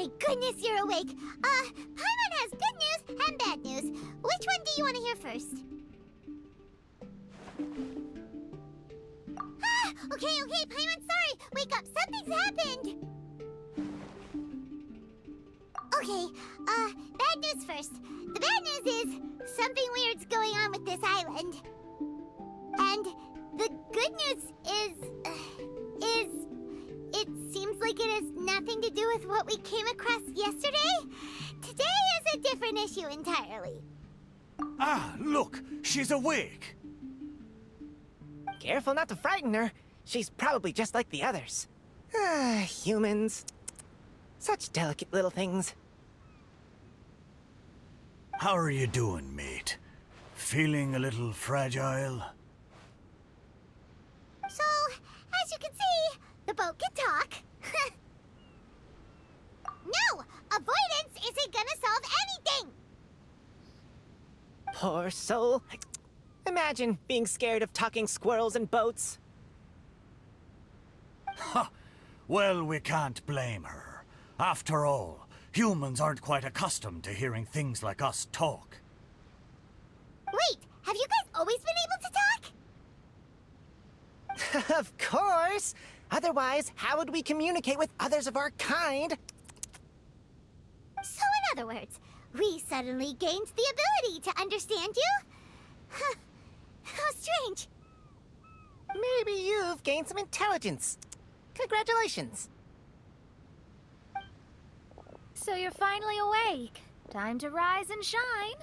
Thank goodness you're awake. Paimon has good news and bad news. Which one do you want to hear first? Okay, Paimon, sorry. Wake up, something's happened. Okay, bad news first. The bad news is something weird's going on with this island. And the good news is it seems like it has nothing to do with what we came across yesterday. Today is a different issue entirely. Ah, look, she's awake. Careful not to frighten her. She's probably just like the others. Humans. Such delicate little things. How are you doing, mate? Feeling a little fragile? So, as you can see, the boat can talk. No! Avoidance isn't gonna solve anything! Poor soul. Imagine being scared of talking squirrels and boats. Ha! Well, we can't blame her. After all, humans aren't quite accustomed to hearing things like us talk. Wait, have you guys always been able to talk? Of course! Otherwise, how would we communicate with others of our kind? So in other words, we suddenly gained the ability to understand you? Huh. How strange. Maybe you've gained some intelligence. Congratulations. So you're finally awake. Time to rise and shine.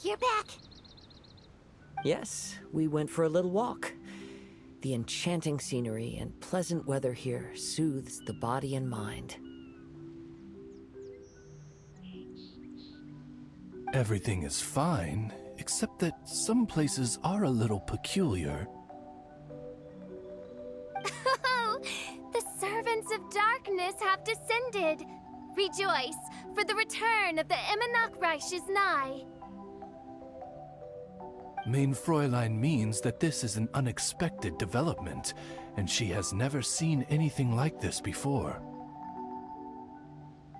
You're back. Yes, we went for a little walk. The enchanting scenery and pleasant weather here soothes the body and mind. Everything is fine, except that some places are a little peculiar. Oh, the servants of darkness have descended. Rejoice, for the return of the Immonachreich is nigh. Mein Fräulein means that this is an unexpected development, and she has never seen anything like this before.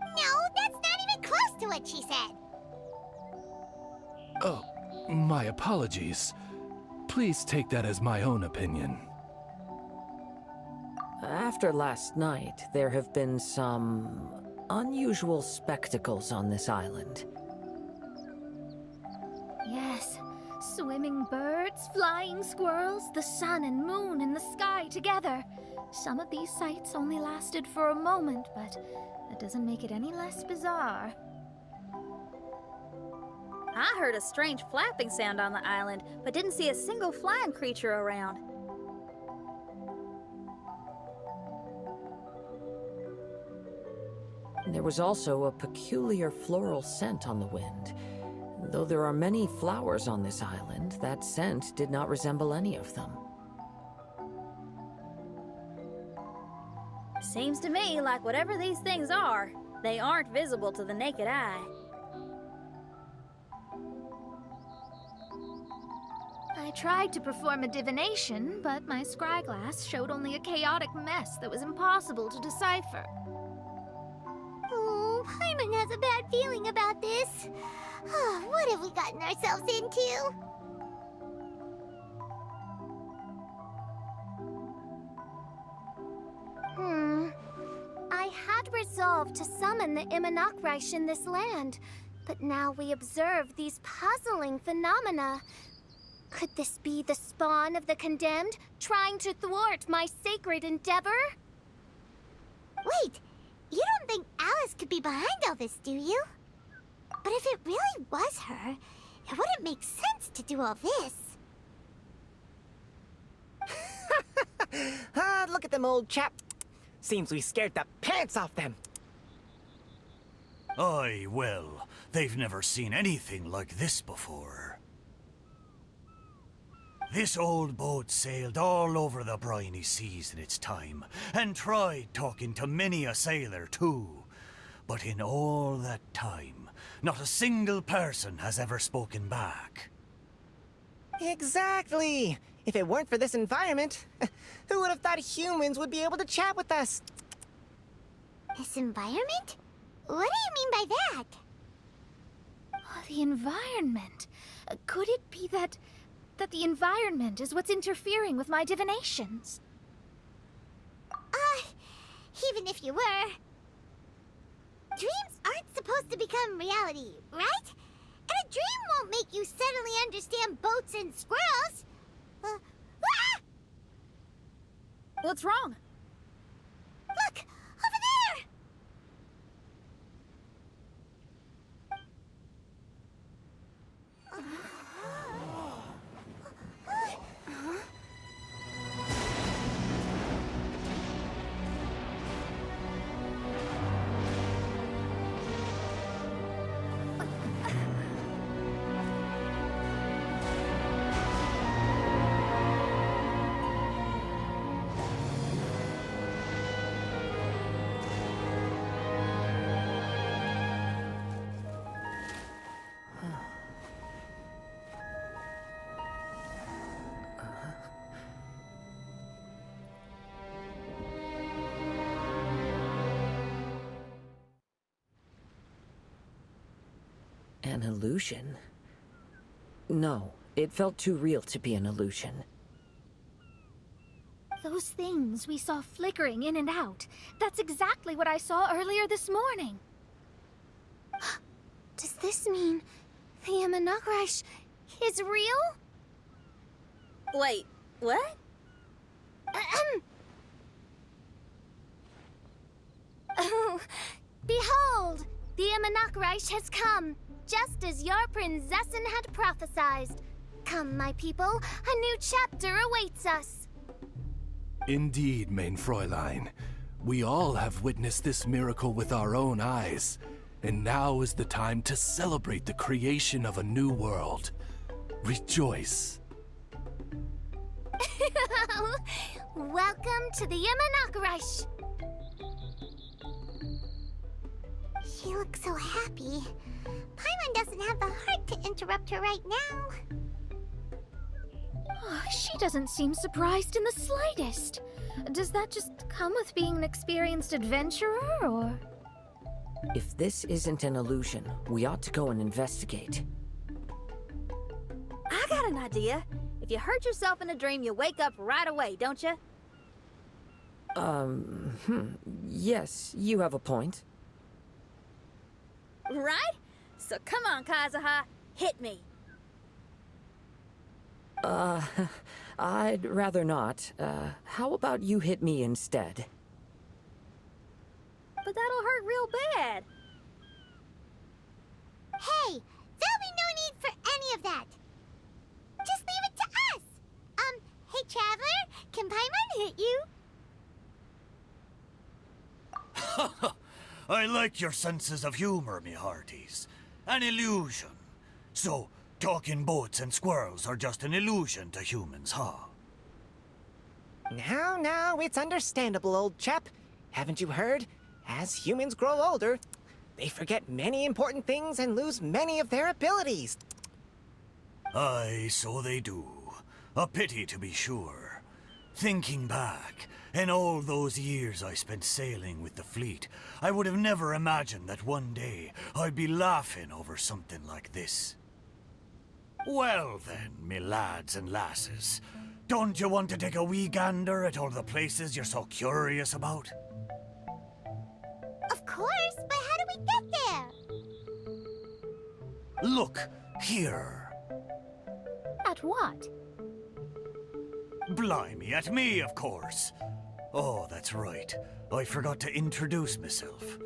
No, that's not even close to what she said. Oh, my apologies. Please take that as my own opinion. After last night, there have been some unusual spectacles on this island. Yes, swimming birds, flying squirrels, the sun and moon in the sky together. Some of these sights only lasted for a moment, but that doesn't make it any less bizarre. I heard a strange flapping sound on the island, but didn't see a single flying creature around. There was also a peculiar floral scent on the wind. Though there are many flowers on this island, that scent did not resemble any of them. Seems to me like whatever these things are, they aren't visible to the naked eye. I tried to perform a divination, but my scryglass showed only a chaotic mess that was impossible to decipher. Oh, Paimon has a bad feeling about this. What have we gotten ourselves into? I had resolved to summon the Immonachreich in this land, but now we observe these puzzling phenomena. Could this be the spawn of the condemned, trying to thwart my sacred endeavor? Wait, you don't think Alice could be behind all this, do you? But if it really was her, it wouldn't make sense to do all this. Look at them, old chap. Seems we scared the pants off them. Aye, well, they've never seen anything like this before. This old boat sailed all over the briny seas in its time, and tried talking to many a sailor too. But in all that time, not a single person has ever spoken back. Exactly! If it weren't for this environment, who would have thought humans would be able to chat with us? This environment? What do you mean by that? Oh, the environment. Could it be that the environment is what's interfering with my divinations? Even if you were... Dreams aren't supposed to become reality, right? And a dream won't make you suddenly understand boats and squirrels. What's wrong? Look! Over there! An illusion? No, it felt too real to be an illusion. Those things we saw flickering in and out. That's exactly what I saw earlier this morning. Does this mean the Imanagrish is real? Wait, what? Oh, behold! The Imanagrish has come, just as your Prinzessin had prophesied. Come, my people, a new chapter awaits us. Indeed, mein Fräulein. We all have witnessed this miracle with our own eyes. And now is the time to celebrate the creation of a new world. Rejoice. Welcome to the Imanagrish. She looks so happy. Paimon doesn't have the heart to interrupt her right now. Oh, she doesn't seem surprised in the slightest. Does that just come with being an experienced adventurer, or...? If this isn't an illusion, we ought to go and investigate. I got an idea. If you hurt yourself in a dream, you wake up right away, don't you? Yes, you have a point. Right? So come on, Kazuha, hit me. I'd rather not. How about you hit me instead? But that'll hurt real bad. Hey, there'll be no need for any of that. Just leave it to us. Hey, Traveler, can Paimon hit you? I like your senses of humor, me hearties. An illusion. So, talking boats and squirrels are just an illusion to humans, huh? Now, it's understandable, old chap. Haven't you heard? As humans grow older, they forget many important things and lose many of their abilities. Aye, so they do. A pity, to be sure. Thinking back, in all those years I spent sailing with the fleet, I would have never imagined that one day I'd be laughing over something like this. Well then, me lads and lasses, don't you want to take a wee gander at all the places you're so curious about? Of course, but how do we get there? Look, here. At what? Blimey, at me, of course. Oh, that's right. I forgot to introduce myself.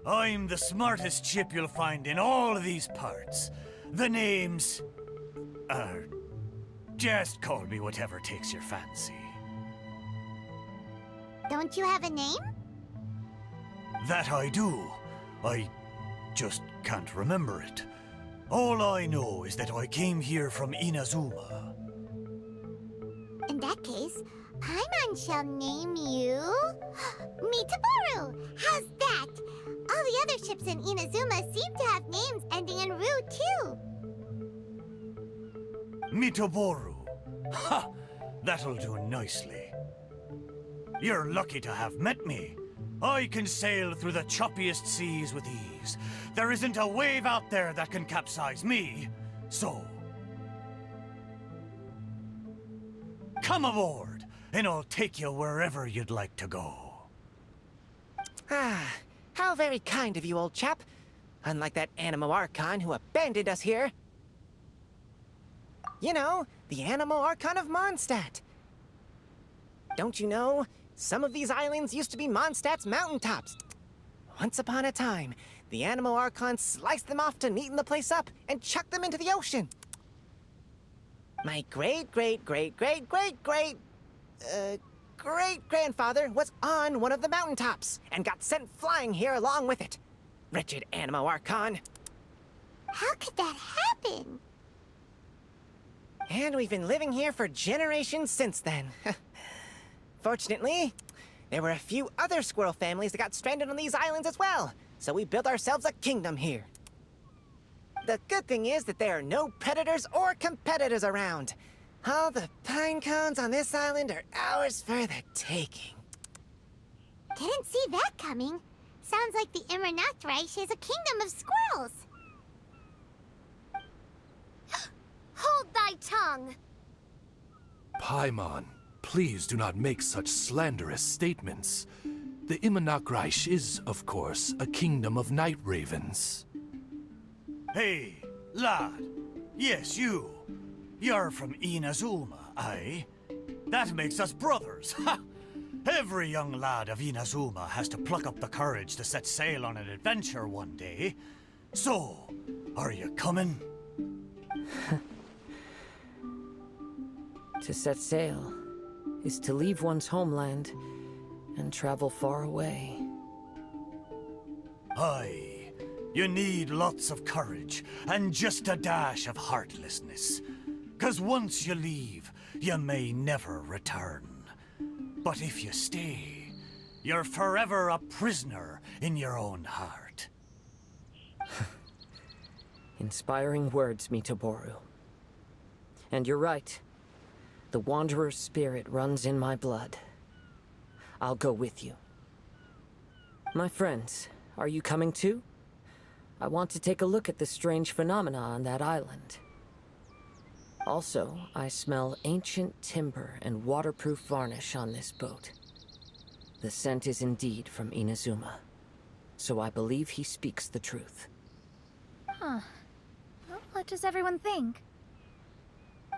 I'm the smartest chip you'll find in all of these parts. The name's... just call me whatever takes your fancy. Don't you have a name? That I do. I just can't remember it. All I know is that I came here from Inazuma. In that case, Paimon shall name you... Mitaboru! How's that? All the other ships in Inazuma seem to have names ending in Ru, too. Mitaboru. Ha! That'll do nicely. You're lucky to have met me. I can sail through the choppiest seas with ease. There isn't a wave out there that can capsize me. So, come aboard, and I'll take you wherever you'd like to go. Ah, how very kind of you, old chap. Unlike that Animo Archon who abandoned us here. You know, the Animo Archon of Mondstadt. Don't you know, some of these islands used to be Mondstadt's mountaintops. Once upon a time, the Animo Archon sliced them off to neaten the place up and chucked them into the ocean. My great-grandfather was on one of the mountaintops and got sent flying here along with it. Wretched Animo Archon. How could that happen? And we've been living here for generations since then. Fortunately, there were a few other squirrel families that got stranded on these islands as well, so we built ourselves a kingdom here. The good thing is that there are no predators or competitors around. All the pine cones on this island are ours for the taking. Didn't see that coming. Sounds like the Immernachtreich is a kingdom of squirrels. Hold thy tongue! Paimon, please do not make such slanderous statements. The Immernachtreich is, of course, a kingdom of night ravens. Hey, lad. Yes, you. You're from Inazuma, aye? That makes us brothers, ha! Every young lad of Inazuma has to pluck up the courage to set sail on an adventure one day. So, are you coming? To set sail is to leave one's homeland and travel far away. Aye, you need lots of courage and just a dash of heartlessness. 'Cause once you leave, you may never return. But if you stay, you're forever a prisoner in your own heart. Inspiring words, Mitoboru. And you're right. The Wanderer's spirit runs in my blood. I'll go with you. My friends, are you coming too? I want to take a look at the strange phenomena on that island. Also, I smell ancient timber and waterproof varnish on this boat. The scent is indeed from Inazuma, so I believe he speaks the truth. Huh. Well, what does everyone think?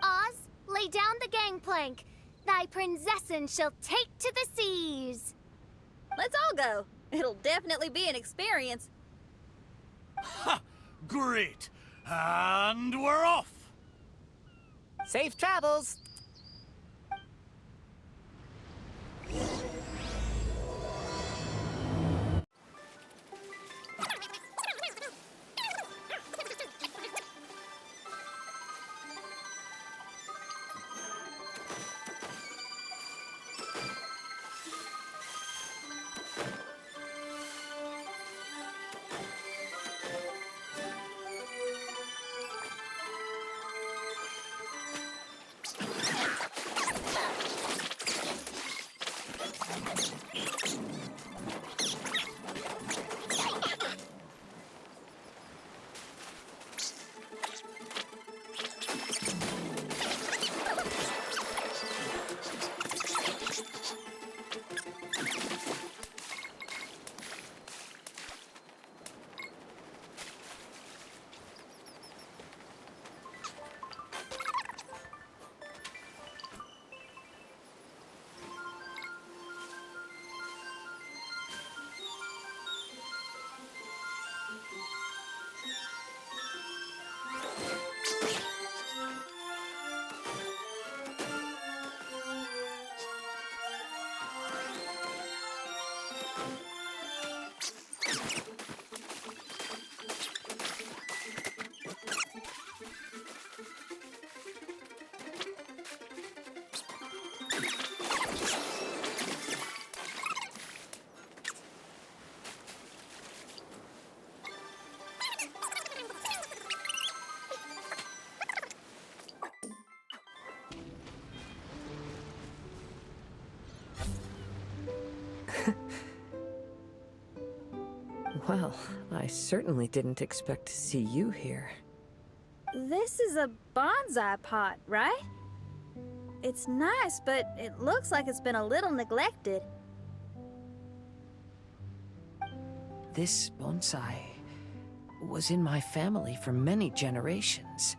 Oz, lay down the gangplank. Thy princessin shall take to the seas. Let's all go. It'll definitely be an experience. Ha! Great! And we're off! Safe travels! Well, I certainly didn't expect to see you here. This is a bonsai pot, right? It's nice, but it looks like it's been a little neglected. This bonsai was in my family for many generations.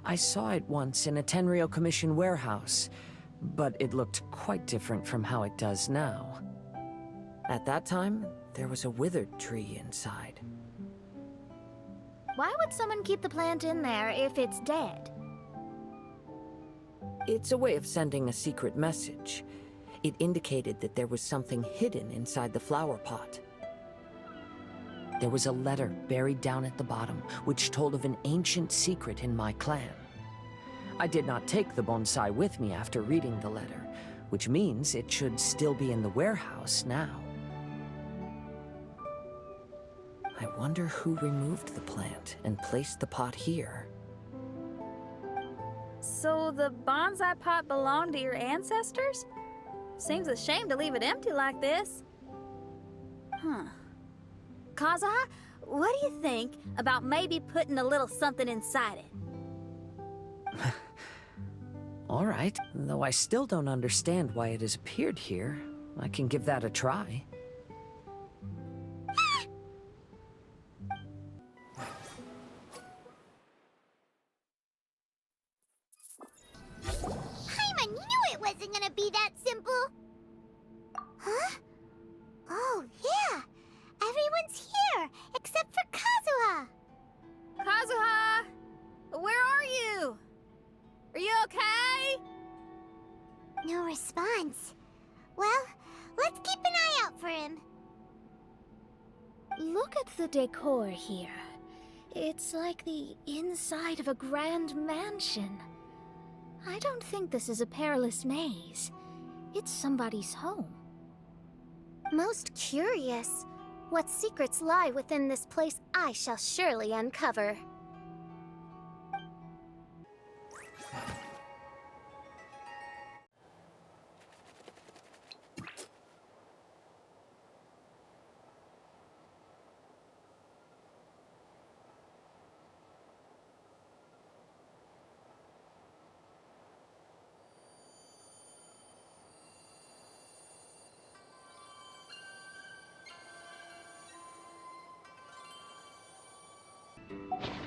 I saw it once in a Tenryo Commission warehouse, but it looked quite different from how it does now. At that time, there was a withered tree inside. Why would someone keep the plant in there if it's dead? It's a way of sending a secret message. It indicated that there was something hidden inside the flower pot. There was a letter buried down at the bottom, which told of an ancient secret in my clan. I did not take the bonsai with me after reading the letter, which means it should still be in the warehouse now. I wonder who removed the plant and placed the pot here. So the bonsai pot belonged to your ancestors? Seems a shame to leave it empty like this. Kazuha, what do you think about maybe putting a little something inside it? All right, though I still don't understand why it has appeared here. I can give that a try. Paimon knew it wasn't gonna be that simple! Huh? Oh, yeah! Everyone's here, except for Kazuha! Kazuha! Where are you? Are you okay? No response. Well, let's keep an eye out for him. Look at the decor here. It's like the inside of a grand mansion. I don't think this is a perilous maze. It's somebody's home. Most curious. What secrets lie within this place I shall surely uncover.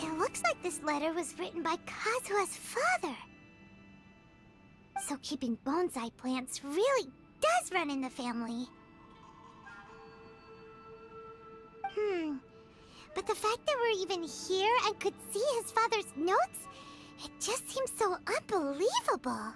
It looks like this letter was written by Kazuha's father. So keeping bonsai plants really does run in the family. But the fact that we're even here and could see his father's notes, it just seems so unbelievable.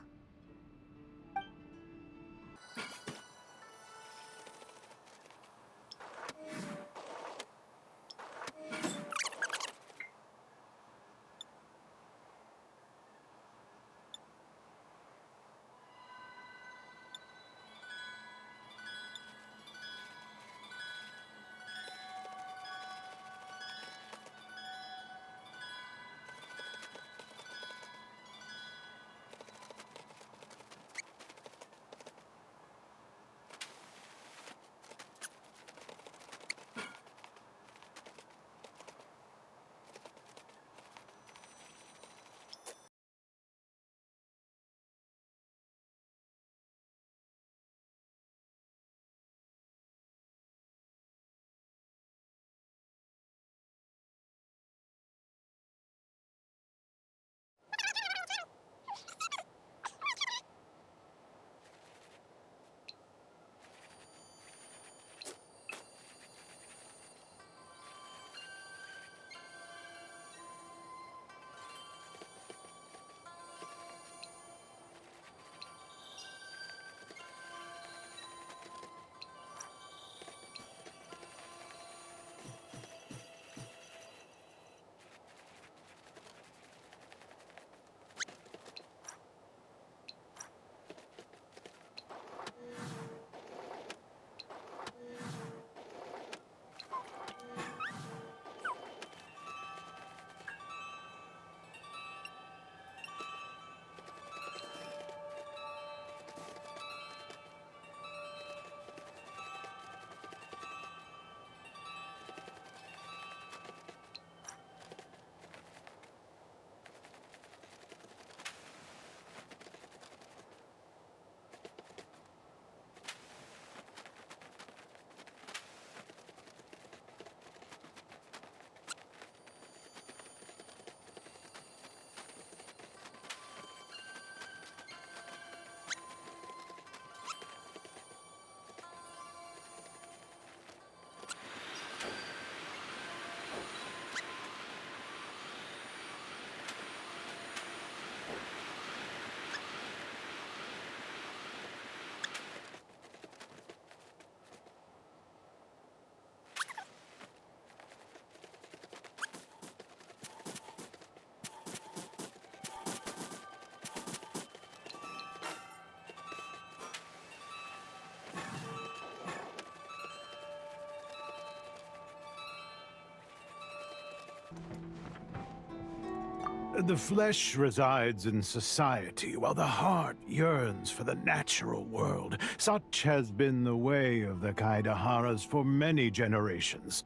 The flesh resides in society, while the heart yearns for the natural world. Such has been the way of the Kaidaharas for many generations.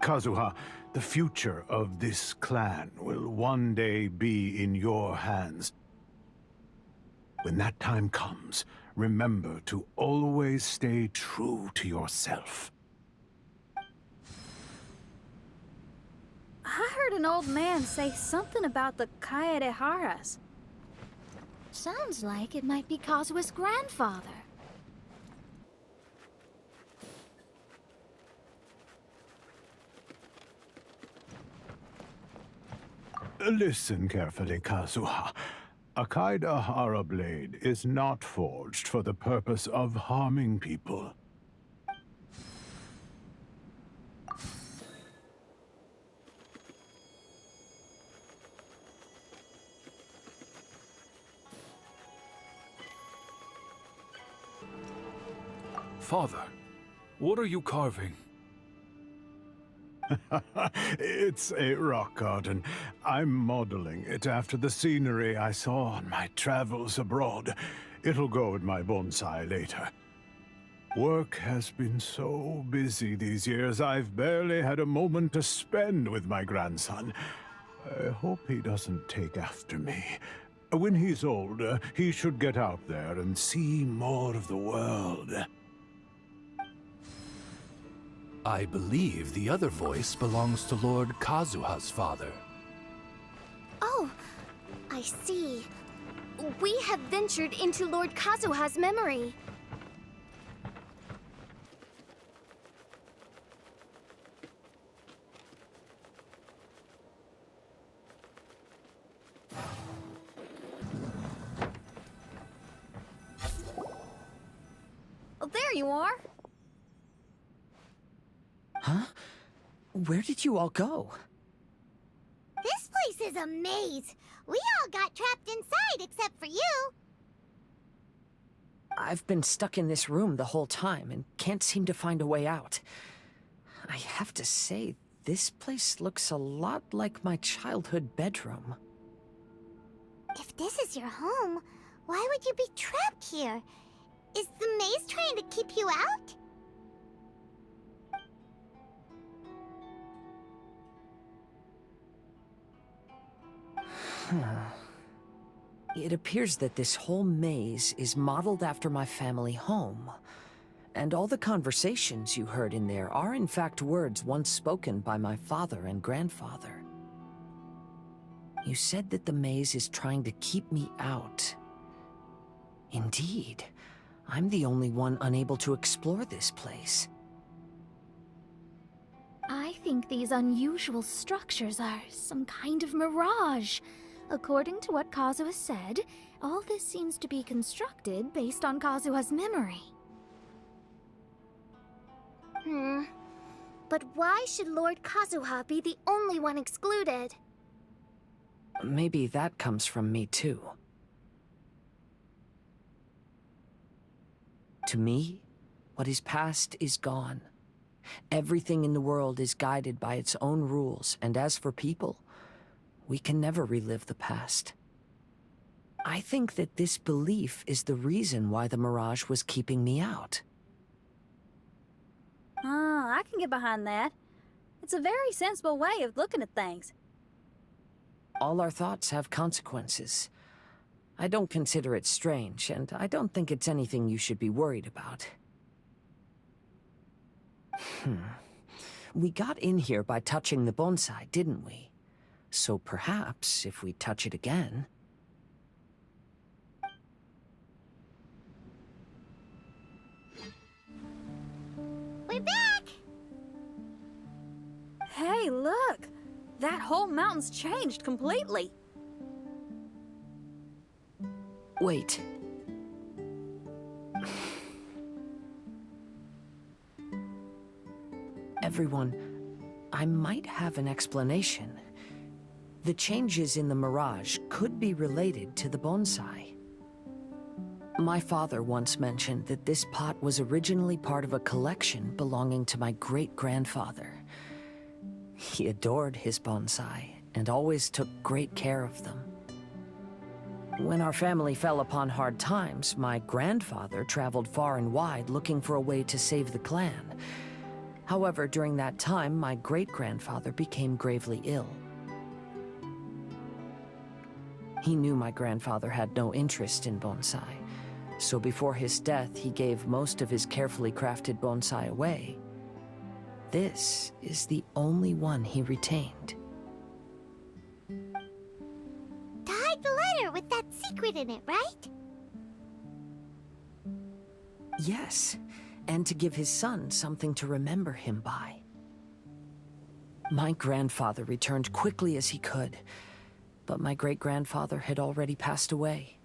Kazuha, the future of this clan will one day be in your hands. When that time comes, remember to always stay true to yourself. I heard an old man say something about the Kaidaharas. Sounds like it might be Kazuha's grandfather. Listen carefully, Kazuha. A Kaidahara blade is not forged for the purpose of harming people. Father, what are you carving? It's a rock garden. I'm modeling it after the scenery I saw on my travels abroad. It'll go in my bonsai later. Work has been so busy these years, I've barely had a moment to spend with my grandson. I hope he doesn't take after me. When he's older, he should get out there and see more of the world. I believe the other voice belongs to Lord Kazuha's father. Oh, I see. We have ventured into Lord Kazuha's memory. Oh, there you are. Huh? Where did you all go? This place is a maze. We all got trapped inside except for you. I've been stuck in this room the whole time and can't seem to find a way out. I have to say, this place looks a lot like my childhood bedroom. If this is your home, why would you be trapped here? Is the maze trying to keep you out? It appears that this whole maze is modeled after my family home. And all the conversations you heard in there are in fact words once spoken by my father and grandfather. You said that the maze is trying to keep me out. Indeed, I'm the only one unable to explore this place. I think these unusual structures are some kind of mirage. According to what Kazuha said, all this seems to be constructed based on Kazuha's memory. But why should Lord Kazuha be the only one excluded? Maybe that comes from me too. To me, what is past is gone. Everything in the world is guided by its own rules, and as for people, we can never relive the past. I think that this belief is the reason why the mirage was keeping me out. I can get behind that. It's a very sensible way of looking at things. All our thoughts have consequences. I don't consider it strange, and I don't think it's anything you should be worried about. We got in here by touching the bonsai, didn't we? So perhaps, if we touch it again... We're back! Hey, look! That whole mountain's changed completely. Wait. Everyone, I might have an explanation. The changes in the mirage could be related to the bonsai. My father once mentioned that this pot was originally part of a collection belonging to my great-grandfather. He adored his bonsai, and always took great care of them. When our family fell upon hard times, my grandfather traveled far and wide looking for a way to save the clan. However, during that time, my great-grandfather became gravely ill. He knew my grandfather had no interest in bonsai, so before his death, he gave most of his carefully crafted bonsai away. This is the only one he retained. To hide the letter with that secret in it, right? Yes, and to give his son something to remember him by. My grandfather returned quickly as he could, but my great-grandfather had already passed away.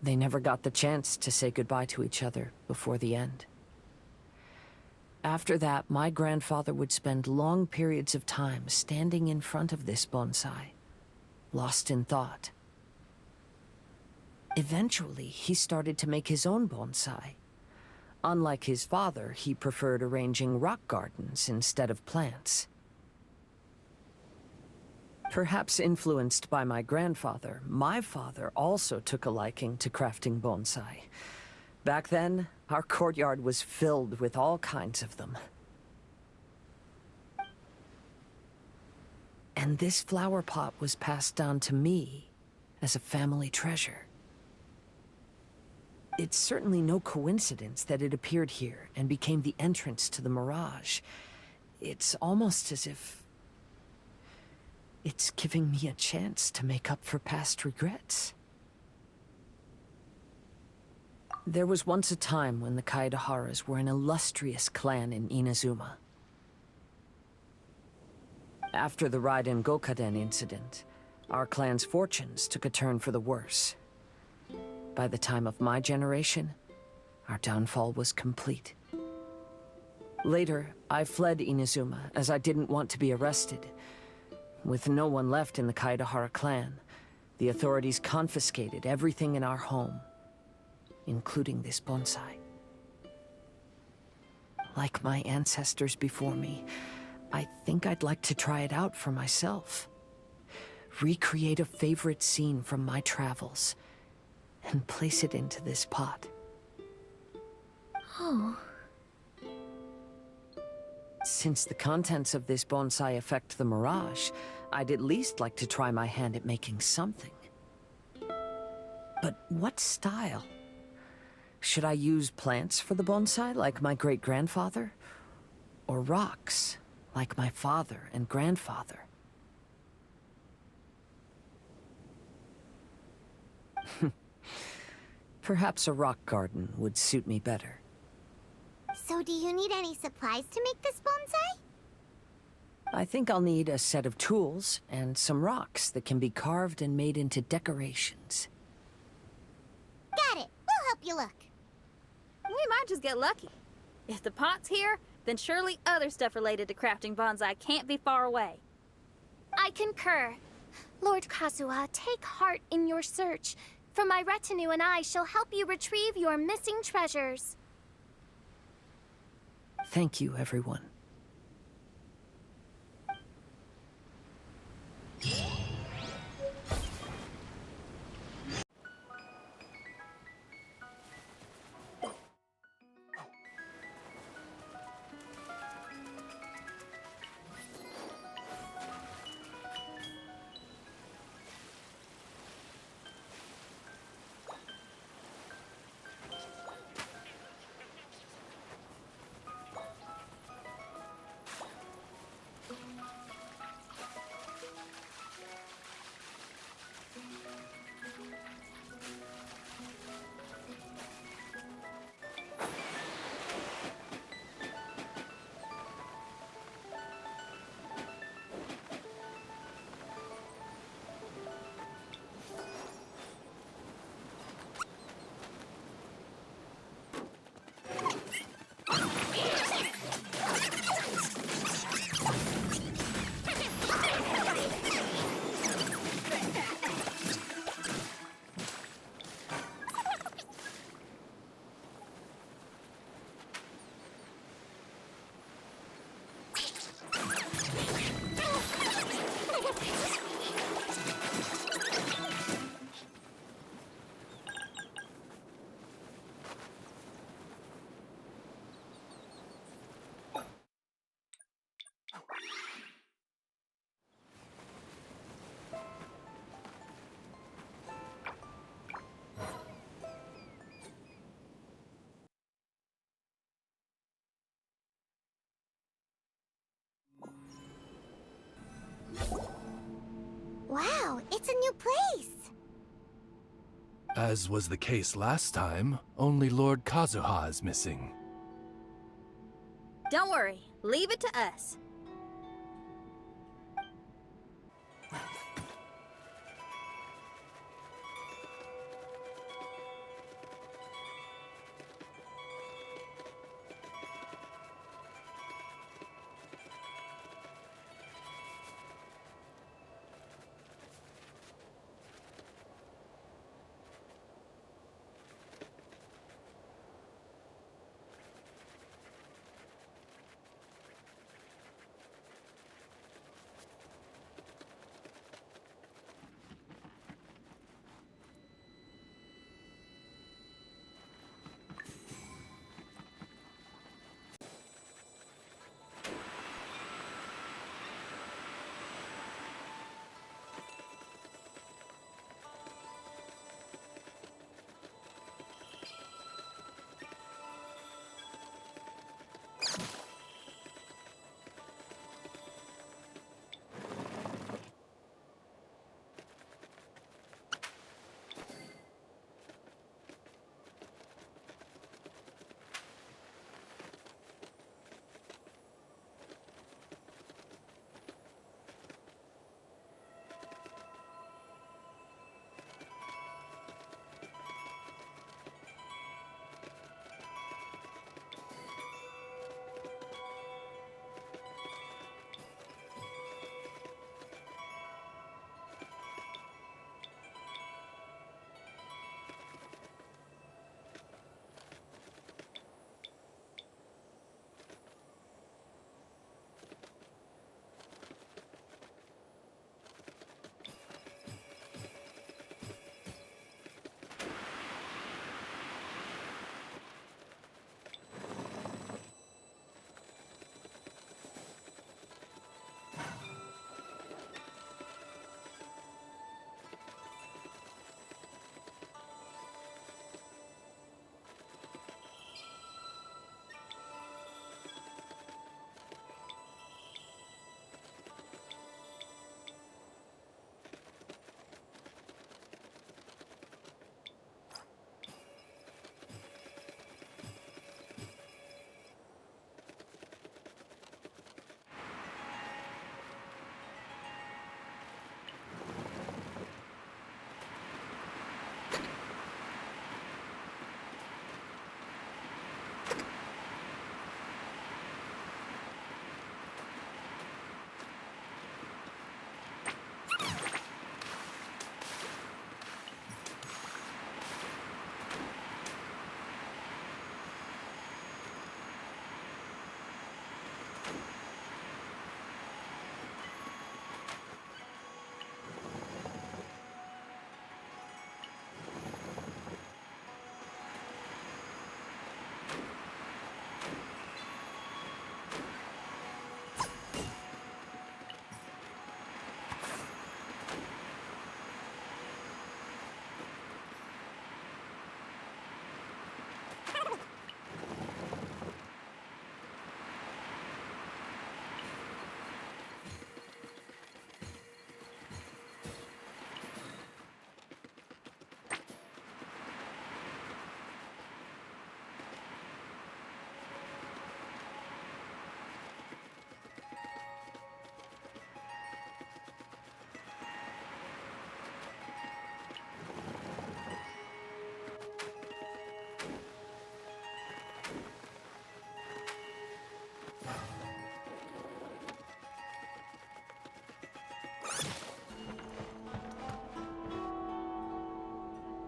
They never got the chance to say goodbye to each other before the end. After that, my grandfather would spend long periods of time standing in front of this bonsai, lost in thought. Eventually, he started to make his own bonsai. Unlike his father, he preferred arranging rock gardens instead of plants. Perhaps influenced by my grandfather, my father also took a liking to crafting bonsai. Back then, our courtyard was filled with all kinds of them. And this flower pot was passed down to me as a family treasure. It's certainly no coincidence that it appeared here and became the entrance to the mirage. It's almost as if it's giving me a chance to make up for past regrets. There was once a time when the Kaidaharas were an illustrious clan in Inazuma. After the Raiden Gokaden incident, our clan's fortunes took a turn for the worse. By the time of my generation, our downfall was complete. Later, I fled Inazuma as I didn't want to be arrested. With no one left in the Kaidahara clan, the authorities confiscated everything in our home, including this bonsai. Like my ancestors before me, I think I'd like to try it out for myself. Recreate a favorite scene from my travels, and place it into this pot. Oh. Since the contents of this bonsai affect the mirage, I'd at least like to try my hand at making something. But what style? Should I use plants for the bonsai, like my great-grandfather? Or rocks, like my father and grandfather? Perhaps a rock garden would suit me better. So do you need any supplies to make this bonsai? I think I'll need a set of tools and some rocks that can be carved and made into decorations. Got it. We'll help you look. We might just get lucky. If the pot's here, then surely other stuff related to crafting bonsai can't be far away. I concur. Lord Kazuha, take heart in your search, for my retinue and I shall help you retrieve your missing treasures. Thank you, everyone. It's a new place. As was the case last time, only Lord Kazuha is missing. Don't worry, leave it to us.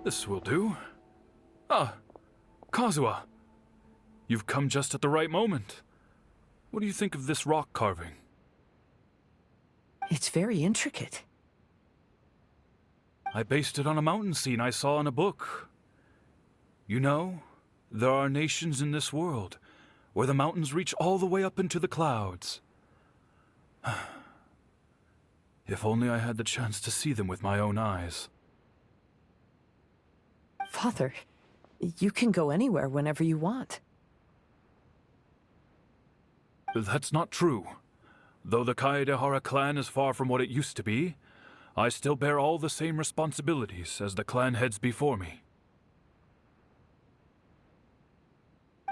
This will do. Ah, Kazuha. You've come just at the right moment. What do you think of this rock carving? It's very intricate. I based it on a mountain scene I saw in a book. You know, there are nations in this world where the mountains reach all the way up into the clouds. If only I had the chance to see them with my own eyes. Father, you can go anywhere whenever you want. That's not true. Though the Kaedehara clan is far from what it used to be, I still bear all the same responsibilities as the clan heads before me.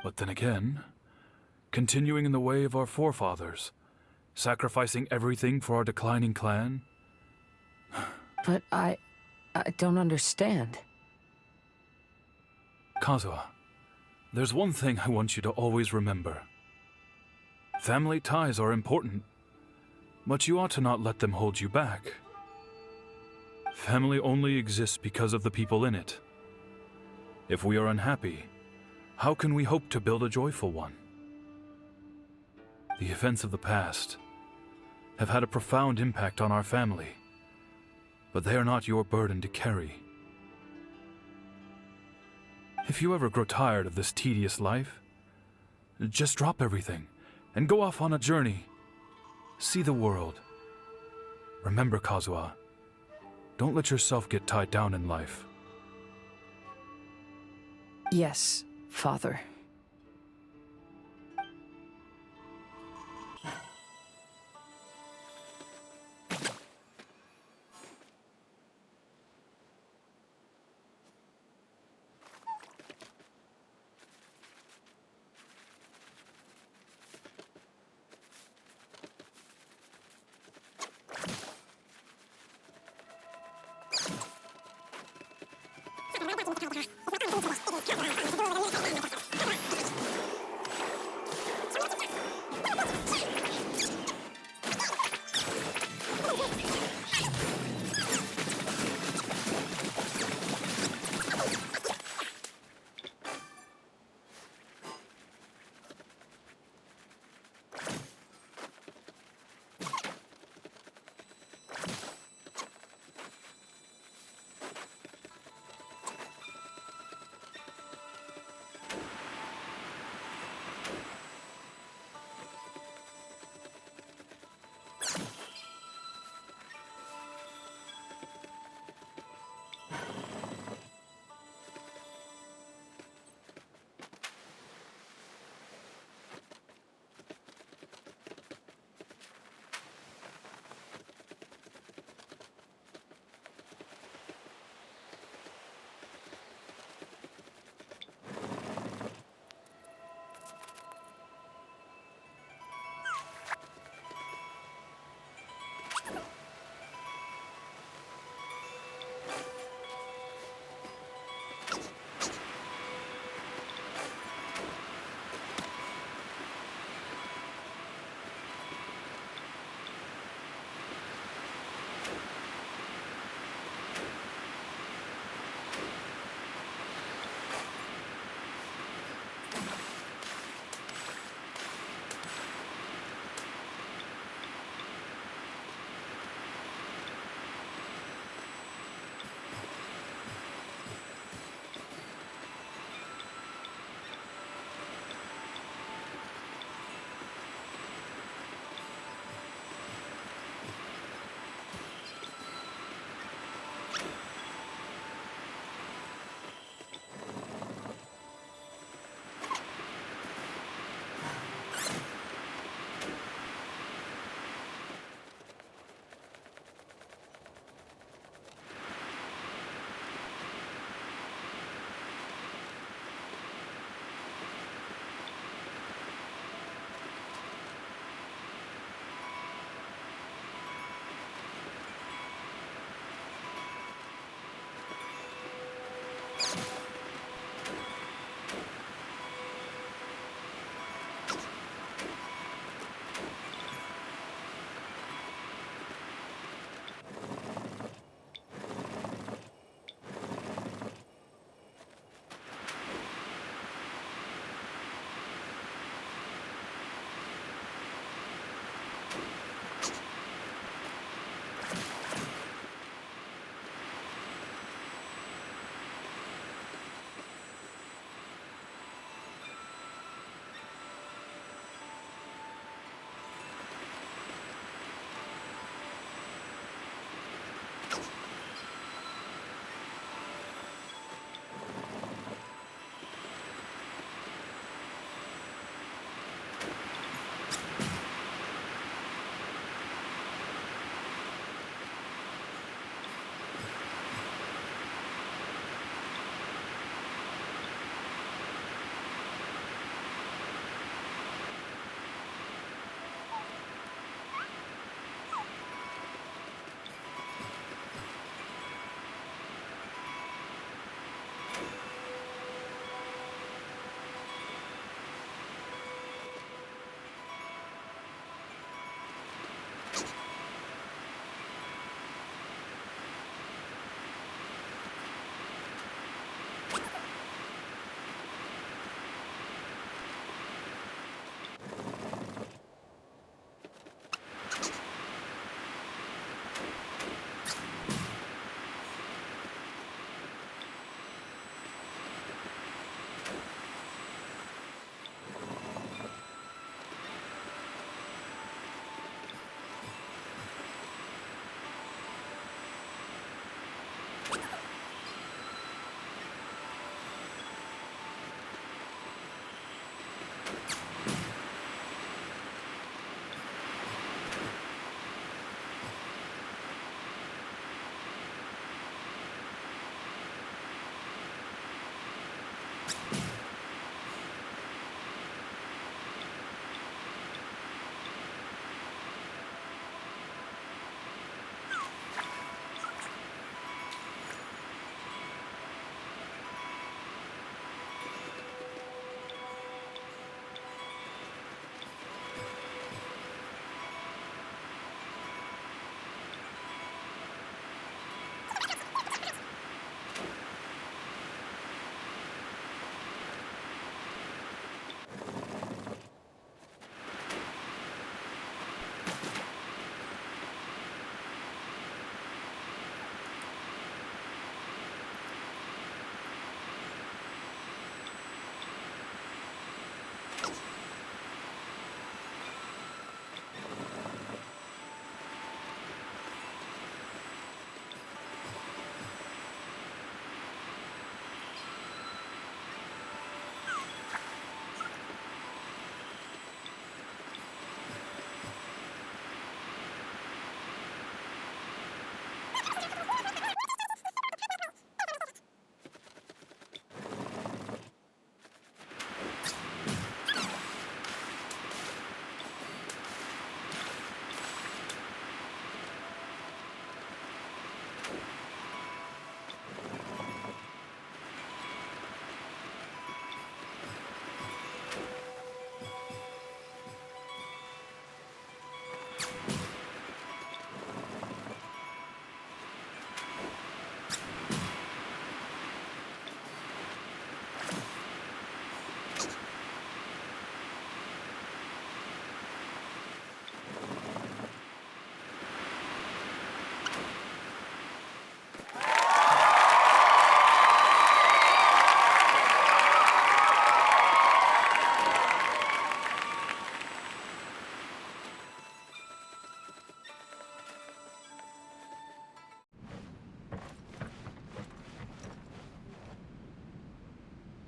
But then again, continuing in the way of our forefathers, sacrificing everything for our declining clan? But I don't understand. Kazuha, there's one thing I want you to always remember. Family ties are important, but you ought to not let them hold you back. Family only exists because of the people in it. If we are unhappy, how can we hope to build a joyful one? The events of the past have had a profound impact on our family, but they are not your burden to carry. If you ever grow tired of this tedious life, just drop everything and go off on a journey. See the world. Remember, Kazuha, don't let yourself get tied down in life. Yes, Father.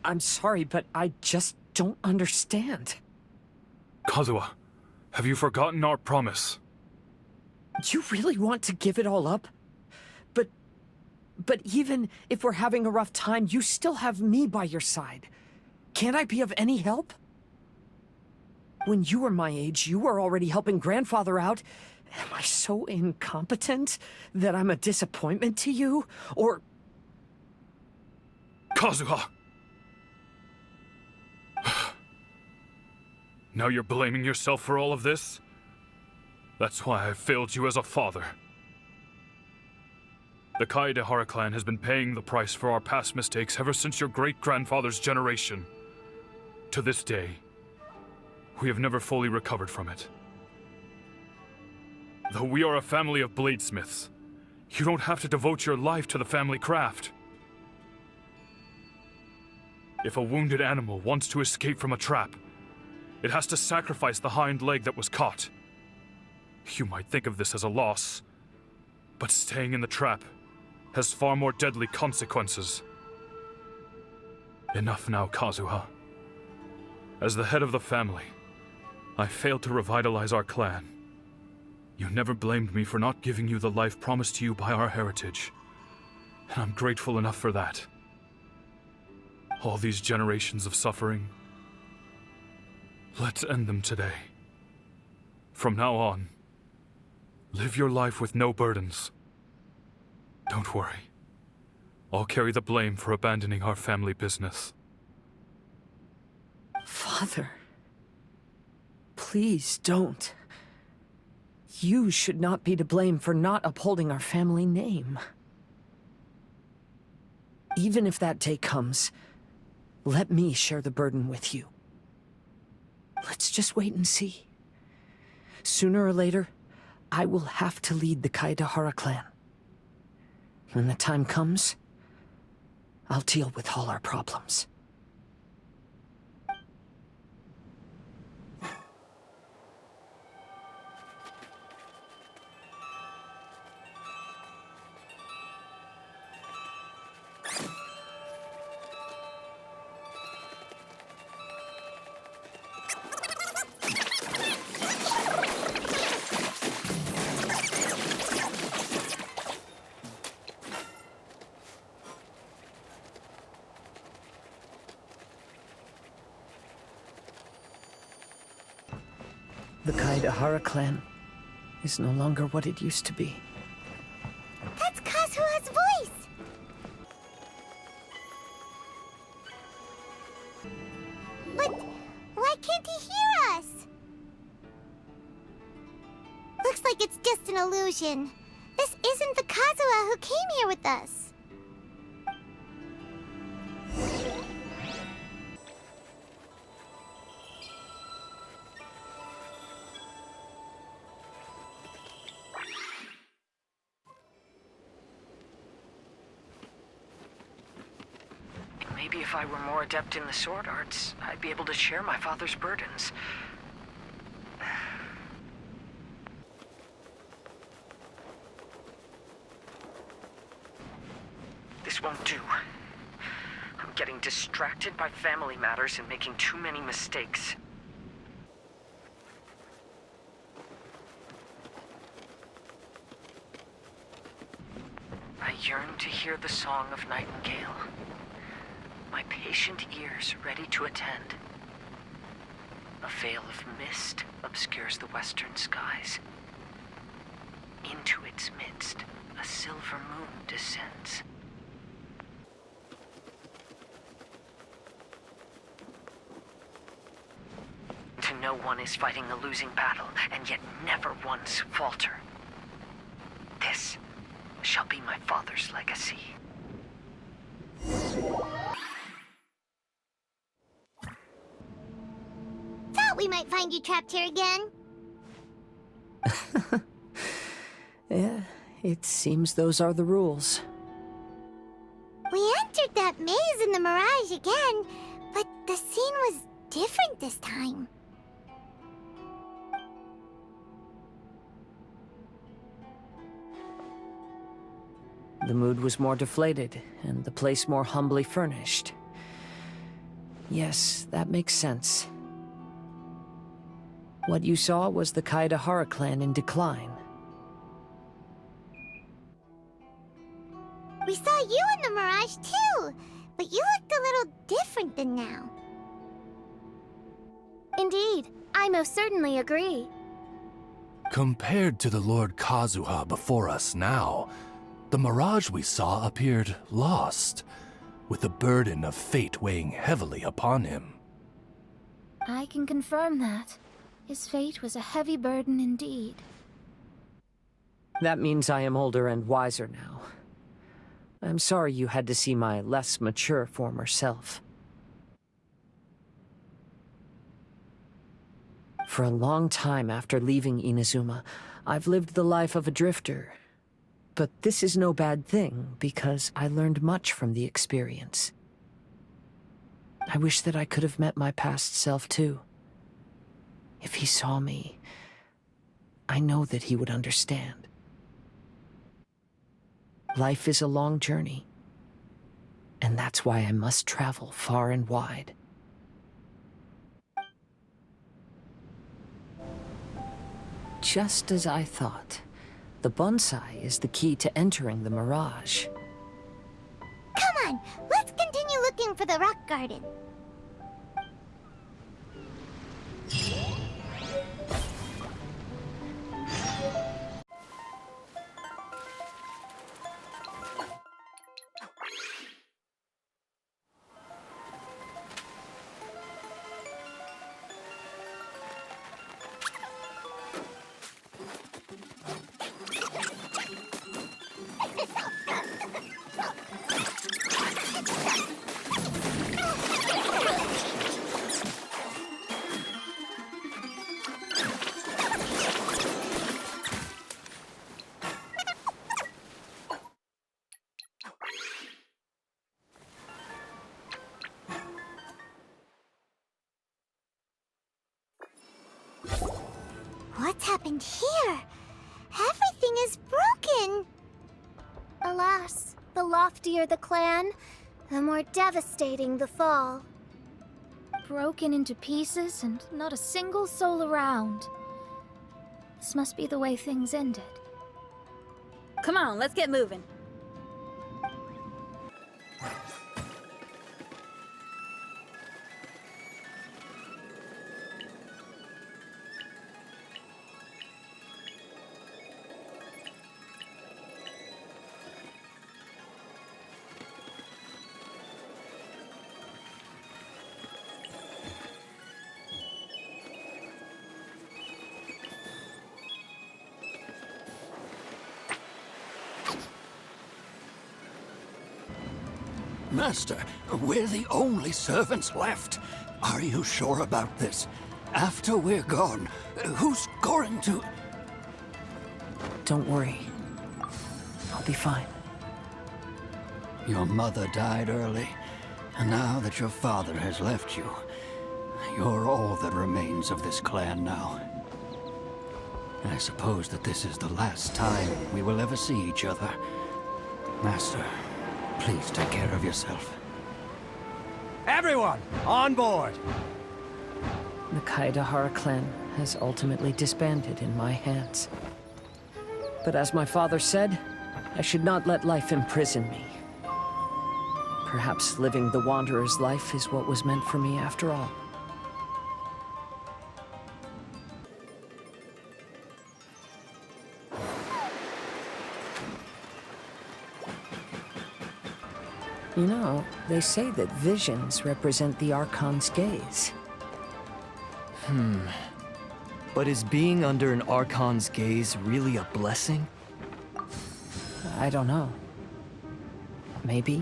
I'm sorry, but I just don't understand. Kazuha, have you forgotten our promise? You really want to give it all up? But even if we're having a rough time, you still have me by your side. Can't I be of any help? When you were my age, you were already helping grandfather out. Am I so incompetent that I'm a disappointment to you? Or... Kazuha! Now you're blaming yourself for all of this? That's why I failed you as a father. The Kaedehara clan has been paying the price for our past mistakes ever since your great-grandfather's generation. To this day, we have never fully recovered from it. Though we are a family of bladesmiths, you don't have to devote your life to the family craft. If a wounded animal wants to escape from a trap, it has to sacrifice the hind leg that was caught. You might think of this as a loss, but staying in the trap has far more deadly consequences. Enough now, Kazuha. As the head of the family, I failed to revitalize our clan. You never blamed me for not giving you the life promised to you by our heritage, and I'm grateful enough for that. All these generations of suffering, let's end them today. From now on, live your life with no burdens. Don't worry. I'll carry the blame for abandoning our family business. Father, please don't. You should not be to blame for not upholding our family name. Even if that day comes, let me share the burden with you. Let's just wait and see. Sooner or later, I will have to lead the Kaedehara clan. When the time comes, I'll deal with all our problems. The Kaedehara clan is no longer what it used to be. That's Kazuha's voice! But why can't he hear us? Looks like it's just an illusion. This isn't the Kazuha who came here with us. Maybe if I were more adept in the sword arts, I'd be able to share my father's burdens. This won't do. I'm getting distracted by family matters and making too many mistakes. I yearn to hear the song of Nightingale. My patient ears ready to attend. A veil of mist obscures the western skies. Into its midst, a silver moon descends. To know one is fighting a losing battle, and yet never once falter. This shall be my father's legacy. Thought we might find you trapped here again. Yeah, it seems those are the rules. We entered that maze in the mirage again, but the scene was different this time. The mood was more deflated, and the place more humbly furnished. Yes, that makes sense. What you saw was the Kaedahara clan in decline. We saw you in the mirage too, but you looked a little different than now. Indeed, I most certainly agree. Compared to the Lord Kazuha before us now, the mirage we saw appeared lost, with the burden of fate weighing heavily upon him. I can confirm that. His fate was a heavy burden indeed. That means I am older and wiser now. I'm sorry you had to see my less mature former self. For a long time after leaving Inazuma, I've lived the life of a drifter. But this is no bad thing, because I learned much from the experience. I wish that I could have met my past self too. If he saw me, I know that he would understand. Life is a long journey, and that's why I must travel far and wide. Just as I thought, the bonsai is the key to entering the mirage. Come on, let's continue looking for the rock garden. What's happened here? Everything is broken! Alas, the loftier the clan, the more devastating the fall. Broken into pieces and not a single soul around. This must be the way things ended. Come on, let's get moving. Master, we're the only servants left. Are you sure about this? After we're gone, who's going to... Don't worry. I'll be fine. Your mother died early, and now that your father has left you, you're all that remains of this clan now. I suppose that this is the last time we will ever see each other. Master, please take care of yourself. Everyone, on board! The Kaedahara clan has ultimately disbanded in my hands. But as my father said, I should not let life imprison me. Perhaps living the Wanderer's life is what was meant for me after all. You know, they say that visions represent the Archon's gaze. But is being under an Archon's gaze really a blessing? I don't know. Maybe.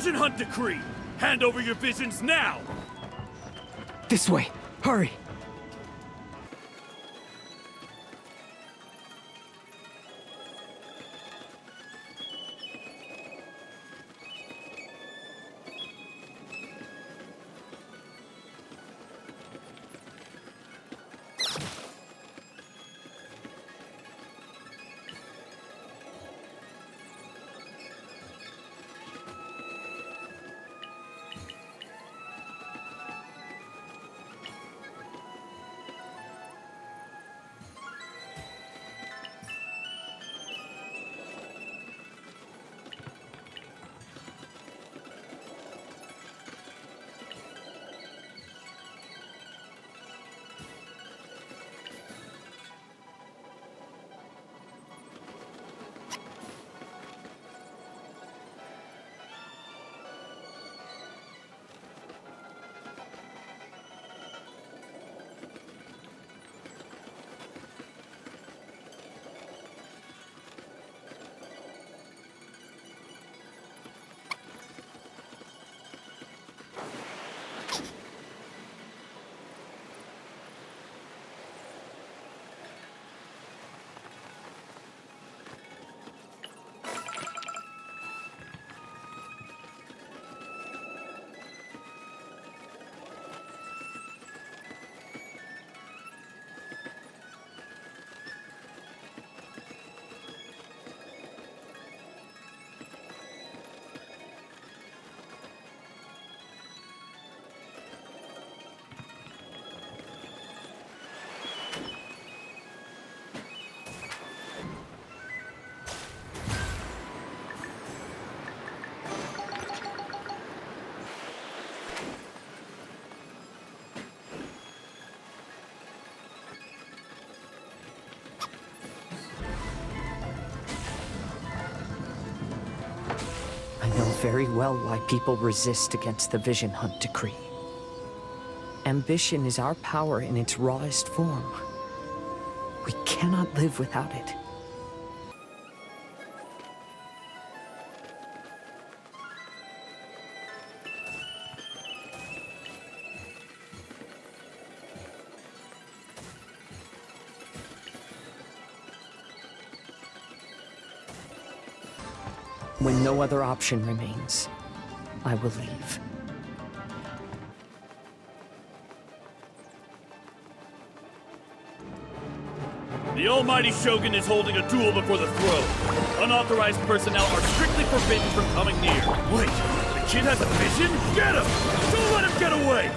Vision Hunt Decree! Hand over your visions now! This way! Hurry! I know very well why people resist against the Vision Hunt Decree. Ambition is our power in its rawest form. We cannot live without it. When no other option remains, I will leave. The Almighty Shogun is holding a duel before the throne. Unauthorized personnel are strictly forbidden from coming near. Wait, the kid has a vision? Get him! Don't let him get away!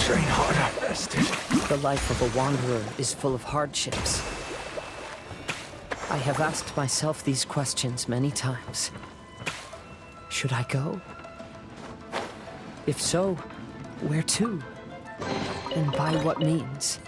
Train hard, I'm rested. The life of a wanderer is full of hardships. I have asked myself these questions many times. Should I go? If so, where to? And by what means?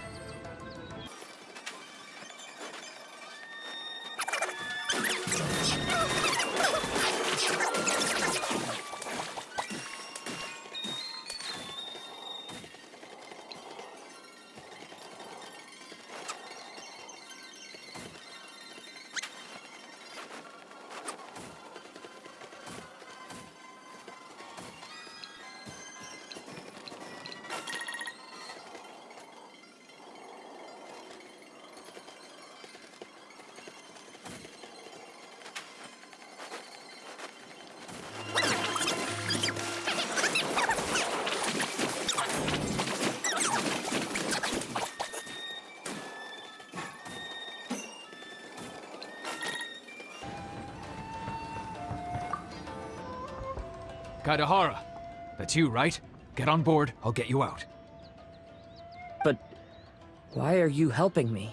Kaidahara, that's you, right? Get on board, I'll get you out. But why are you helping me?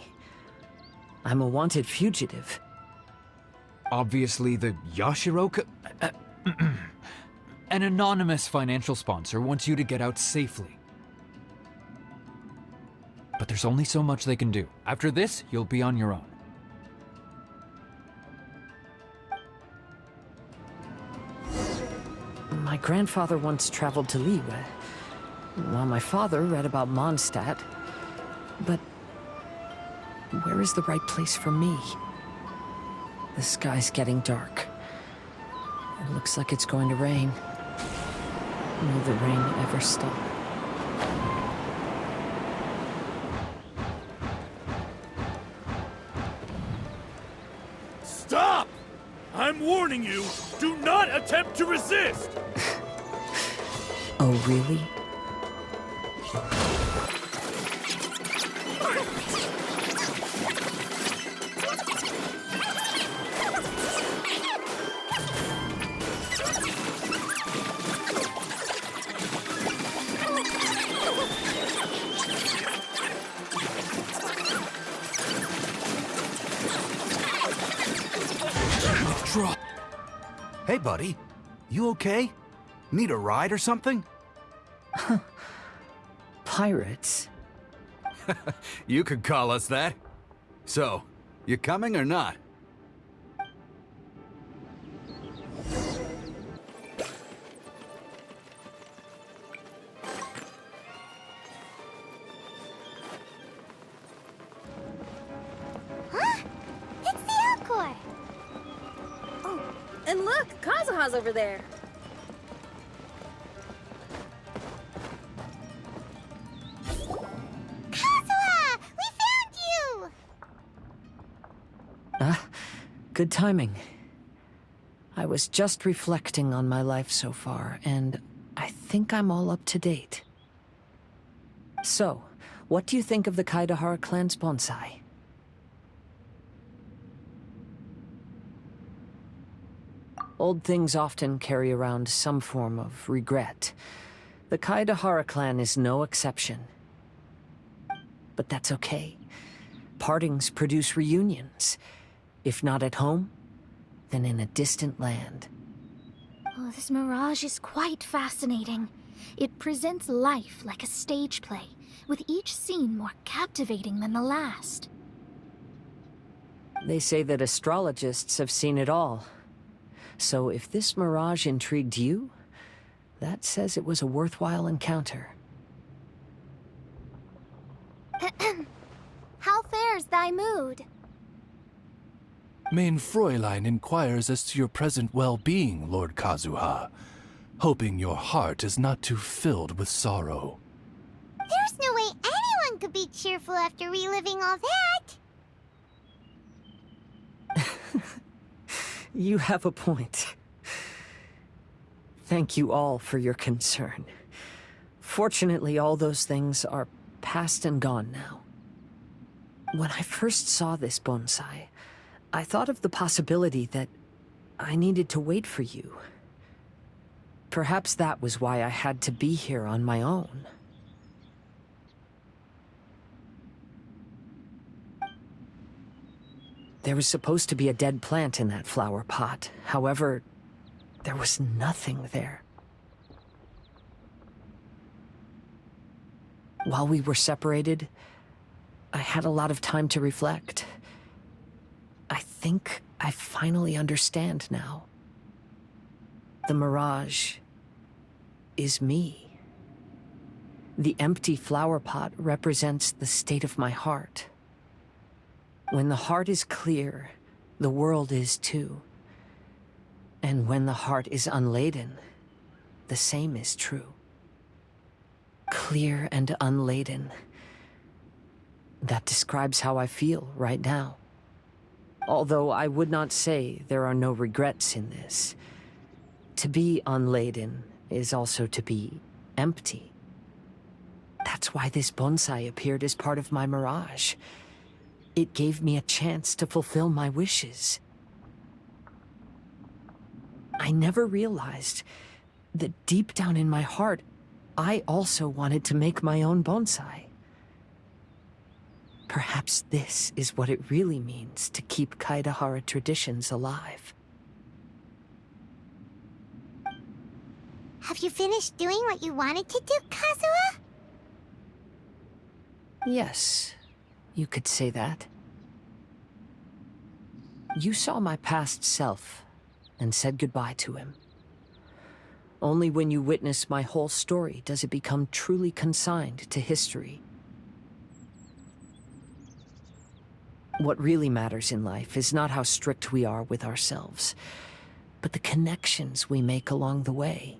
I'm a wanted fugitive. Obviously, the Yashiro... An anonymous financial sponsor wants you to get out safely. But there's only so much they can do. After this, you'll be on your own. My grandfather once traveled to Liyue, while my father read about Mondstadt. But where is the right place for me? The sky's getting dark. It looks like it's going to rain. Will the rain ever stop? Stop! I'm warning you, do not attempt to resist! Oh, really? Hey, buddy. You okay? Need a ride or something? Pirates? You could call us that. So, you coming or not? Huh? It's the Alcor! Oh, and look, Kazuha's over there. Kazuha! We found you! Good timing. I was just reflecting on my life so far, and I think I'm all up to date. So, what do you think of the Kaidahara clan's bonsai? Old things often carry around some form of regret. The Kaidahara clan is no exception. But that's okay. Partings produce reunions. If not at home, then in a distant land. Oh, this mirage is quite fascinating. It presents life like a stage play, with each scene more captivating than the last. They say that astrologists have seen it all. So if this mirage intrigued you, that says it was a worthwhile encounter. How fares thy mood? Mein Fräulein inquires as to your present well-being, Lord Kazuha, hoping your heart is not too filled with sorrow. There's no way anyone could be cheerful after reliving all that! You have a point. Thank you all for your concern. Fortunately, all those things are past and gone now. When I first saw this bonsai, I thought of the possibility that I needed to wait for you. Perhaps that was why I had to be here on my own. There was supposed to be a dead plant in that flower pot. However, there was nothing there. While we were separated, I had a lot of time to reflect. I think I finally understand now. The mirage is me. The empty flower pot represents the state of my heart. When the heart is clear, the world is too. And when the heart is unladen, the same is true. Clear and unladen. That describes how I feel right now. Although I would not say there are no regrets in this. To be unladen is also to be empty. That's why this bonsai appeared as part of my mirage. It gave me a chance to fulfill my wishes. I never realized that deep down in my heart, I also wanted to make my own bonsai. Perhaps this is what it really means to keep Kaedahara traditions alive. Have you finished doing what you wanted to do, Kazuha? Yes, you could say that. You saw my past self and said goodbye to him. Only when you witness my whole story does it become truly consigned to history. What really matters in life is not how strict we are with ourselves, but the connections we make along the way.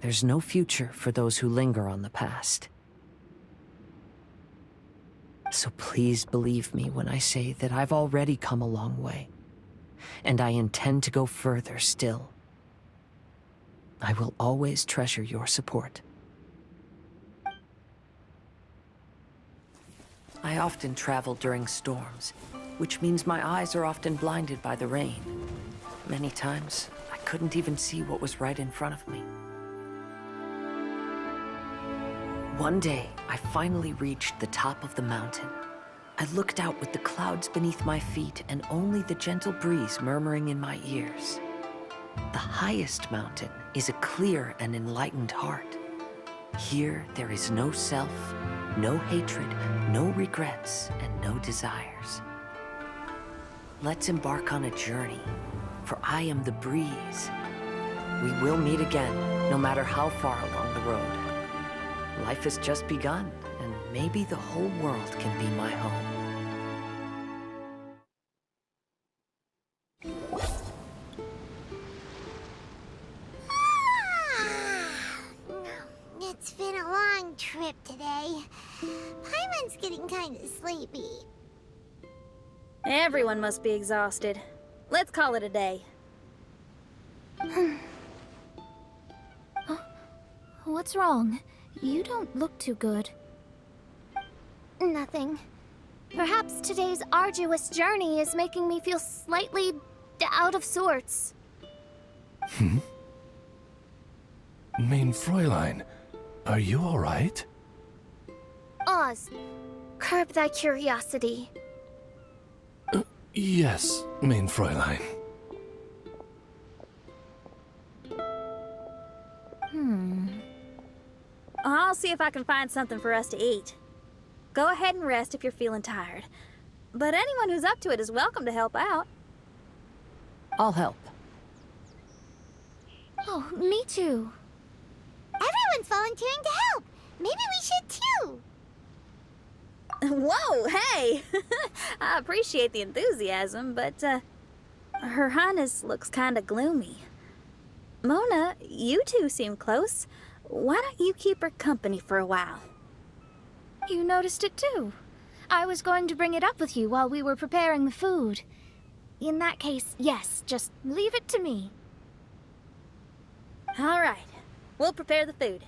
There's no future for those who linger on the past. So please believe me when I say that I've already come a long way, and I intend to go further still. I will always treasure your support. I often travel during storms, which means my eyes are often blinded by the rain. Many times, I couldn't even see what was right in front of me. One day, I finally reached the top of the mountain. I looked out with the clouds beneath my feet and only the gentle breeze murmuring in my ears. The highest mountain is a clear and enlightened heart. Here, there is no self, no hatred, no regrets, and no desires. Let's embark on a journey, for I am the breeze. We will meet again, no matter how far along the road. Life has just begun, and maybe the whole world can be my home. It's been a long trip today. Paimon's getting kind of sleepy. Everyone must be exhausted. Let's call it a day. What's wrong? You don't look too good. Nothing. Perhaps today's arduous journey is making me feel slightly out of sorts. Main Fräulein, are you all right? Oz, curb thy curiosity. Yes, Main Fräulein. I'll see if I can find something for us to eat. Go ahead and rest if you're feeling tired. But anyone who's up to it is welcome to help out. I'll help. Oh, me too. Everyone's volunteering to help. Maybe we should too. Whoa, hey! I appreciate the enthusiasm, but, Her Highness looks kinda gloomy. Mona, you two seem close. Why don't you keep her company for a while? You noticed it too. I was going to bring it up with you while we were preparing the food. In that case, yes, just leave it to me. All right. We'll prepare the food.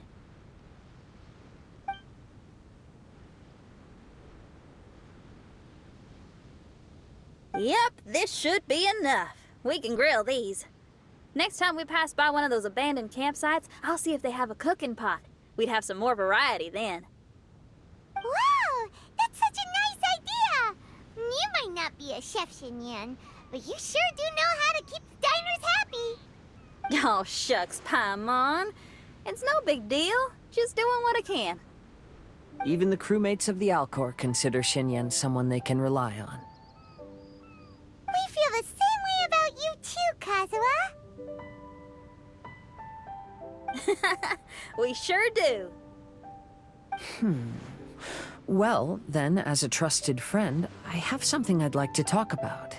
Yep, this should be enough. We can grill these. Next time we pass by one of those abandoned campsites, I'll see if they have a cooking pot. We'd have some more variety then. Wow! That's such a nice idea! You might not be a chef, Xinyan, but you sure do know how to keep the diners happy. Oh, shucks, Paimon. It's no big deal. Just doing what I can. Even the crewmates of the Alcor consider Xinyan someone they can rely on. We feel the same way about you too, Kazuha. We sure do. Well, then, as a trusted friend, I have something I'd like to talk about.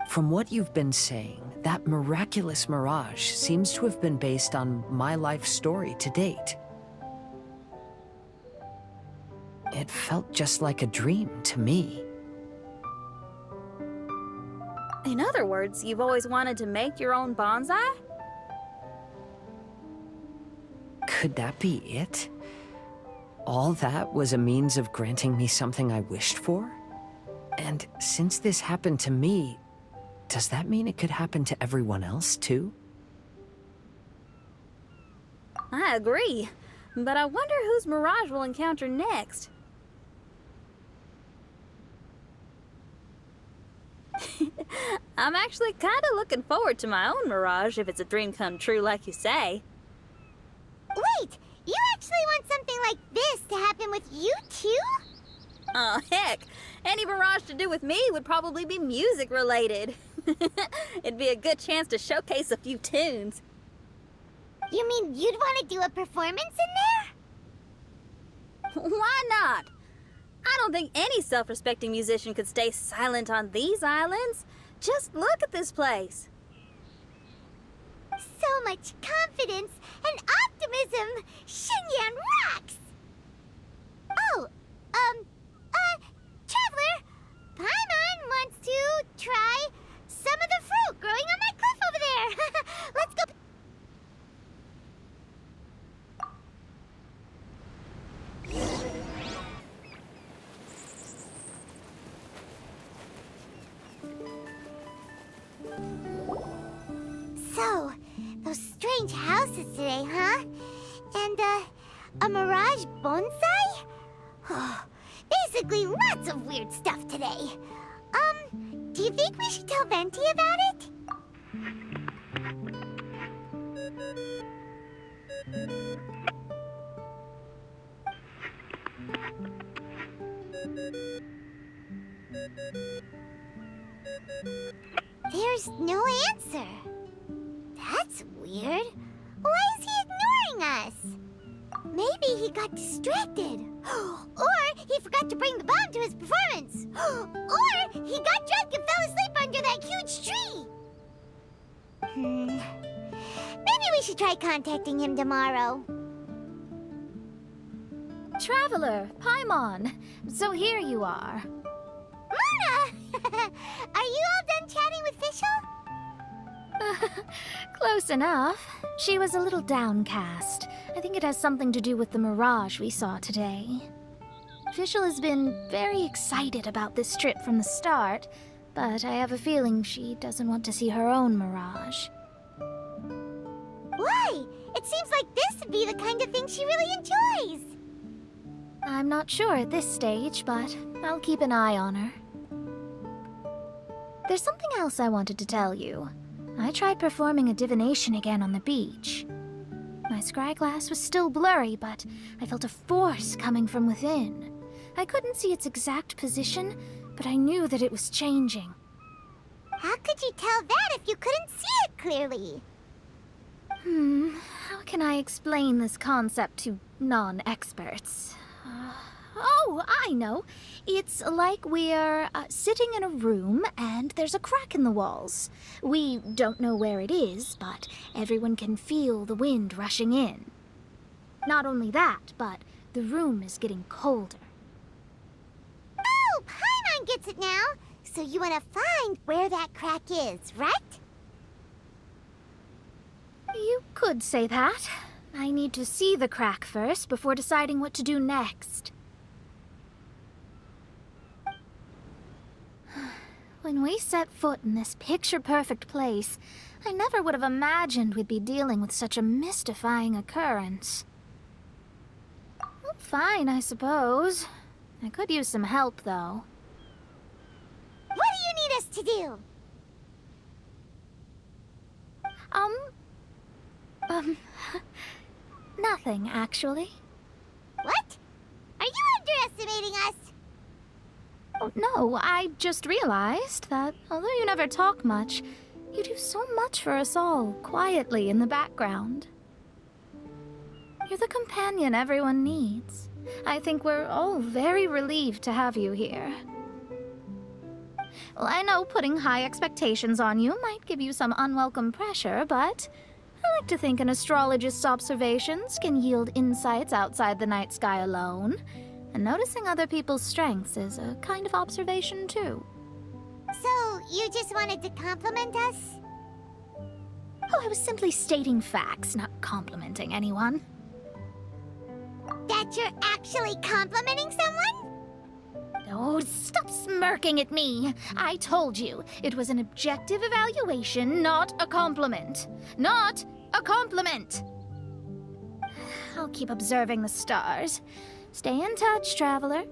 From what you've been saying, that miraculous mirage seems to have been based on my life story to date. It felt just like a dream to me. In other words, you've always wanted to make your own bonsai? Could that be it? All that was a means of granting me something I wished for? And since this happened to me, does that mean it could happen to everyone else, too? I agree. But I wonder whose mirage we'll encounter next. I'm actually kind of looking forward to my own mirage if it's a dream come true like you say. Wait, you actually want something like this to happen with you too? Oh, heck. Any mirage to do with me would probably be music related. It'd be a good chance to showcase a few tunes. You mean you'd want to do a performance in there? Why not? I don't think any self-respecting musician could stay silent on these islands. Just look at this place. So much confidence and optimism. Xinyan rocks! Oh, Traveler, Paimon wants to try some of the fruit growing on that cliff over there. Let's go. So, those strange houses today, huh? And, a mirage bonsai? Oh, basically lots of weird stuff today. Do you think we should tell Venti about it? There's no answer. That's weird. Why is he ignoring us? Maybe he got distracted. Or he forgot to bring the bomb to his performance. Or he got drunk and fell asleep under that huge tree. Maybe we should try contacting him tomorrow. Traveler, Paimon. So here you are. Mona! Are you all done chatting with Fischl? Close enough. She was a little downcast. I think it has something to do with the mirage we saw today. Fischl has been very excited about this trip from the start, but I have a feeling she doesn't want to see her own mirage. Why? It seems like this would be the kind of thing she really enjoys. I'm not sure at this stage, but I'll keep an eye on her. There's something else I wanted to tell you. I tried performing a divination again on the beach. My scryglass was still blurry, but I felt a force coming from within. I couldn't see its exact position, but I knew that it was changing. How could you tell that if you couldn't see it clearly? How can I explain this concept to non-experts? Oh, I know. It's like we're sitting in a room and there's a crack in the walls. We don't know where it is, but everyone can feel the wind rushing in. Not only that, but the room is getting colder. Oh, Paimon gets it now. So you want to find where that crack is, right? You could say that. I need to see the crack first before deciding what to do next. When we set foot in this picture-perfect place, I never would have imagined we'd be dealing with such a mystifying occurrence. Well, fine, I suppose. I could use some help, though. What do you need us to do? Nothing, actually. What? Are you underestimating us? Oh, no, I just realized that although you never talk much, you do so much for us all, quietly in the background. You're the companion everyone needs. I think we're all very relieved to have you here. Well, I know putting high expectations on you might give you some unwelcome pressure, but I like to think an astrologist's observations can yield insights outside the night sky alone. And noticing other people's strengths is a kind of observation, too. So, you just wanted to compliment us? Oh, I was simply stating facts, not complimenting anyone. That you're actually complimenting someone? Oh, stop smirking at me! I told you, it was an objective evaluation, not a compliment. Not a compliment! I'll keep observing the stars. Stay in touch, traveler.